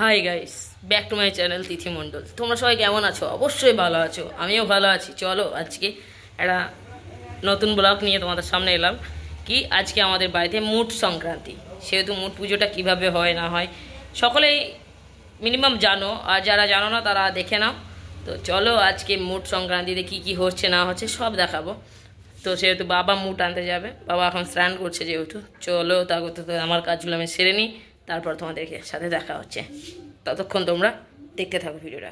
High guys, back to my channel Tithi Mondal. তোমরা সবাই কেমন আছো? অবশ্যই ভালো আছো, আমিও ভালো আছি। চলো আজকে একটা নতুন ব্লগ নিয়ে তোমাদের সামনে এলাম। কি আজকে আমাদের বাড়িতে মুট সংক্রান্তি, সেহেতু মুট পুজোটা কিভাবে হয় না হয় সকলেই মিনিমাম জানো, আর যারা জানো না তারা দেখে নাও। তো চলো আজকে মুট সংক্রান্তিতে কি কি হচ্ছে না হচ্ছে সব দেখাবো। তো সেহেতু বাবা মুট আনতে যাবে, বাবা এখন স্নান করছে যেহেতু। চলো তা করতে আমার কাজগুলো আমি সেরে নিই, তারপর তোমাদেরকে সাথে দেখা হচ্ছে। ততক্ষণ তোমরা দেখতে থাকো ভিডিওটা।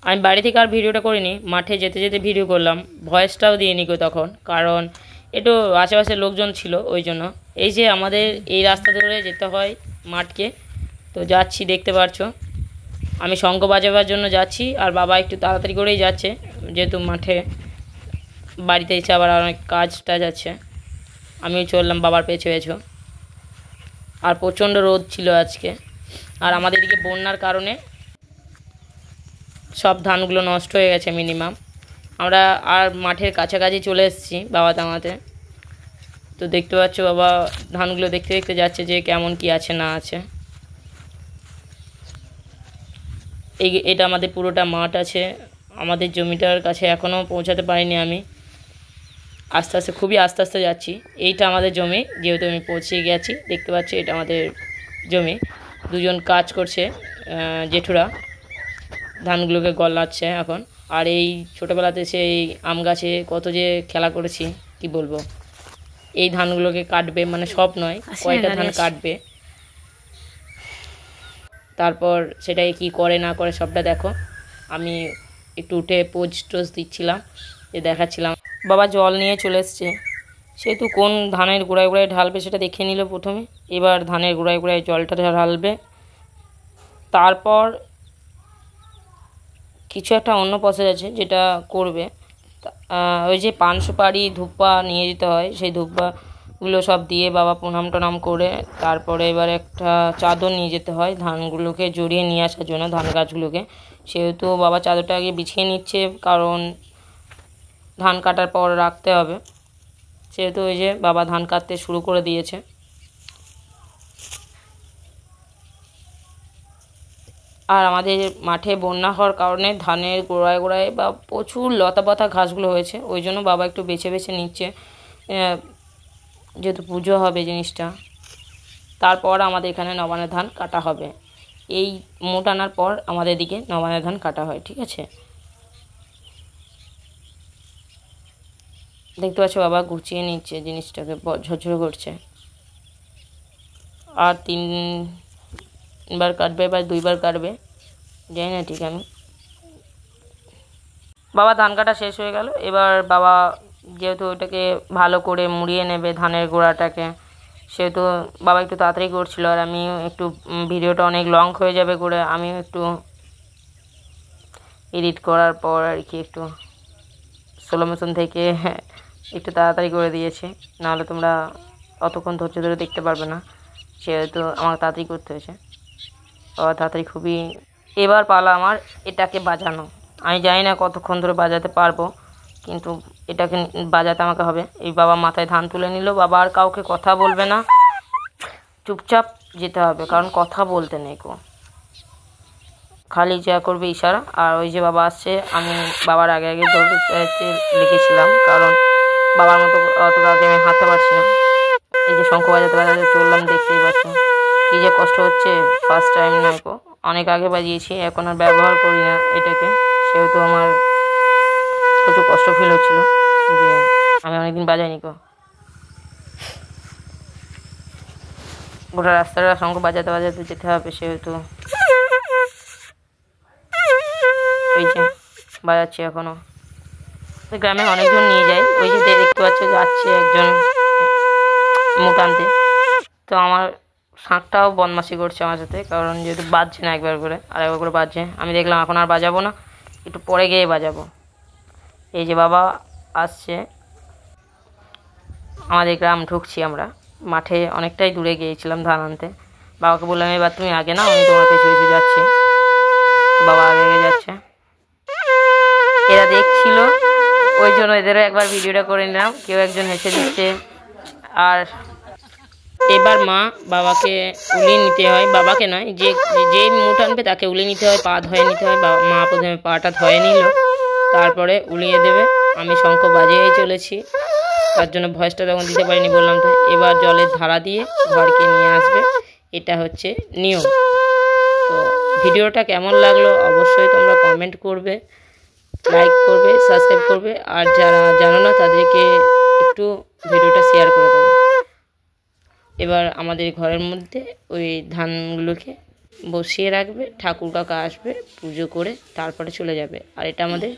আমি বাড়ি থেকে আর ভিডিওটা করিনি, মাঠে যেতে যেতে ভিডিও করলাম, ভয়েসটাও দিয়ে নিকো তখন, কারণ একটু আশেপাশে লোকজন ছিল ওই জন্য। এই যে আমাদের এই রাস্তা ধরে যেতে হয় মাঠকে, তো যাচ্ছি দেখতে পারছো। আমি শঙ্খ বাজাবার জন্য যাচ্ছি, আর বাবা একটু তাড়াতাড়ি করেই যাচ্ছে, যেহেতু মাঠে বাড়িতে এসে আবার অনেক কাজ টাজ আছে। আমিও চললাম বাবার পেছু পেছু। আর প্রচণ্ড রোদ ছিল আজকে, আর আমাদের এদিকে বন্যার কারণে সব ধানগুলো নষ্ট হয়ে গেছে মিনিমাম। আমরা আর মাঠের কাছাকাছি চলে এসেছি বাবা দামাতে। তো দেখতে পাচ্ছ বাবা ধানগুলো দেখতে দেখতে যাচ্ছে যে কেমন কি আছে না আছে। এটা আমাদের পুরোটা মাঠ আছে, আমাদের জমিটার কাছে এখনও পৌঁছাতে পারিনি আমি। আস্তে আস্তে খুবই আস্তে আস্তে যাচ্ছি। এইটা আমাদের জমি, যেহেতু আমি পৌঁছে গেছি। দেখতে পাচ্ছি এটা আমাদের জমি। দুজন কাজ করছে, জেঠুরা ধানগুলোকে গলাচ্ছে এখন। আর এই ছোটোবেলাতে সেই আম গাছে কত যে খেলা করেছি কি বলবো। এই ধানগুলোকে কাটবে, মানে সব নয়, কয়টা ধান কাটবে, তারপর সেটাকে কি করে না করে সবটা দেখো। আমি একটু উঠে পোজ টোজ দিচ্ছিলাম, যে দেখাচ্ছিলাম। বাবা জল নিয়ে চলে এসছে, সেহেতু কোন ধানের গোড়ায় গোড়ায় ঢালবে সেটা দেখে নিল প্রথমে। এবার ধানের গোড়ায় গোড়ায় জলটা ঢালবে, তারপর কিছু একটা অন্য প্রসেস আছে যেটা করবে। ওই যে পান সুপারি ধূপা নিয়ে যেতে হয়, সেই ধূপাগুলো সব দিয়ে বাবা প্রণাম টনাম করে তারপরে এবার একটা চাদর নিয়ে যেতে হয় ধানগুলোকে জড়িয়ে নিয়ে আসার জন্য, ধান গাছগুলোকে। সেহেতু বাবা চাদরটা আগে বিছিয়ে নিচ্ছে, কারণ ধান কাটার পর রাখতে হবে। সেহেতু ওই যে বাবা ধান কাটতে শুরু করে দিয়েছে। আর আমাদের মাঠে বন্যা হওয়ার কারণে ধানের গোড়ায় গোড়ায় বা প্রচুর লতা পাতা ঘাসগুলো হয়েছে, ওই জন্য বাবা একটু বেছে বেছে নিচ্ছে, যেহেতু পুজো হবে জিনিসটা। তারপর আমাদের এখানে নবান্নের ধান কাটা হবে। এই মুট আনার পর আমাদের দিকে নবান্নের ধান কাটা হয়, ঠিক আছে। দেখতে পাচ্ছ বাবা গুছিয়ে নিচ্ছে জিনিসটাকে, ঝরঝর করছে। আর 3বার কাটবে বা 2বার কাটবে, জানি না ঠিক আমি। বাবা ধান কাটা শেষ হয়ে গেল। এবার বাবা যেহেতু ওটাকে ভালো করে মুড়িয়ে নেবে ধানের গোড়াটাকে, সেহেতু বাবা একটু তাড়াতাড়ি করছিল। আর আমি একটু ভিডিওটা অনেক লং হয়ে যাবে করে আমিও একটু এডিট করার পর আর কি একটু স্লো মোশন থেকে একটু তাড়াতাড়ি করে দিয়েছি, নাহলে তোমরা অতক্ষণ ধৈর্য ধরে দেখতে পারবে না। সেহেতু আমার তাড়াতাড়ি করতে হয়েছে, বাবা তাড়াতাড়ি খুবই। এবার পালা আমার এটাকে বাজানো। আমি জানি না কতক্ষণ ধরে বাজাতে পারবো, কিন্তু এটাকে বাজাতে আমাকে হবে। এই বাবা মাথায় ধান তুলে নিল, বাবা আর কাউকে কথা বলবে না, চুপচাপ যেতে হবে, কারণ কথা বলতে নেই কো, খালি যা করবে ইশারা। আর ওই যে বাবা আসছে, আমি বাবার আগে আগে লিখেছিলাম, কারণ বাবার মতো অত তাড়াতাড়ি আমি হাঁটতে পারছি না। এই যে শঙ্খ বাজাতে বাজাতে চললাম, দেখতেই পাচ্ছি কী যে কষ্ট হচ্ছে। ফার্স্ট টাইম নয় কো, অনেক আগে বাজিয়েছি, এখন আর ব্যবহার করি না এটাকে। সেহেতু আমার প্রচুর কষ্ট ফিল হচ্ছিল যে আমি অনেকদিন বাজাইনি কো। গোটা রাস্তাটা শঙ্খ বাজাতে বাজাতে যেতে হবে, সেহেতু এই যে বাজাচ্ছি এখনও। গ্রামে অনেকজন নিয়ে যায়, ওই যে দেখতে পাচ্ছে যাচ্ছে একজন মুখ আনতে। তো আমার শাঁখটাও বদমাশি করছে আমার সাথে, কারণ যেহেতু বাজছে না একবার করে, আর একবার করে বাজছে। আমি দেখলাম এখন আর বাজাবো না, একটু পরে গিয়ে বাজাবো। এই যে বাবা আসছে, আমাদের গ্রাম ঢুকছি আমরা। মাঠে অনেকটাই দূরে গিয়েছিলাম ধান আনতে, বাবাকে বললাম এবার তুমি আগে নাও, আমি তোমার পেছু পেছু যাচ্ছি। বাবা আগে আগে যাচ্ছে, এরা দেখছিল, ওই জন্য এদেরও একবার ভিডিওটা করে নিলাম। কেউ একজন হেসে দিচ্ছে, আর এবার মা বাবাকে উলিয়ে নিতে হয়, বাবাকে নয়, যে যে মুঠ আনবে তাকে উলিয়ে নিতে হয়, পা ধয়ে নিতে হয়। মা প্রথমে পাটা ধয়ে নিল, তারপরে উলিয়ে দেবে। আমি শঙ্খ বাজিয়েই চলেছি, তার জন্য ভয়েসটা তখন দিতে পারিনি, বললাম তো। এবার জলের ধারা দিয়ে ঘরকে নিয়ে আসবে, এটা হচ্ছে নিয়ম। তো ভিডিওটা কেমন লাগলো অবশ্যই তোমরা কমেন্ট করবে, লাইক করবে, সাবস্ক্রাইব করবে, আর যারা জানো না তাদেরকে একটু ভিডিওটা শেয়ার করে দেবে। এবার আমাদের ঘরের মধ্যে ওই ধানগুলোকে বসিয়ে রাখবে, ঠাকুর কাকা আসবে, পুজো করে তারপরে চলে যাবে। আর এটা আমাদের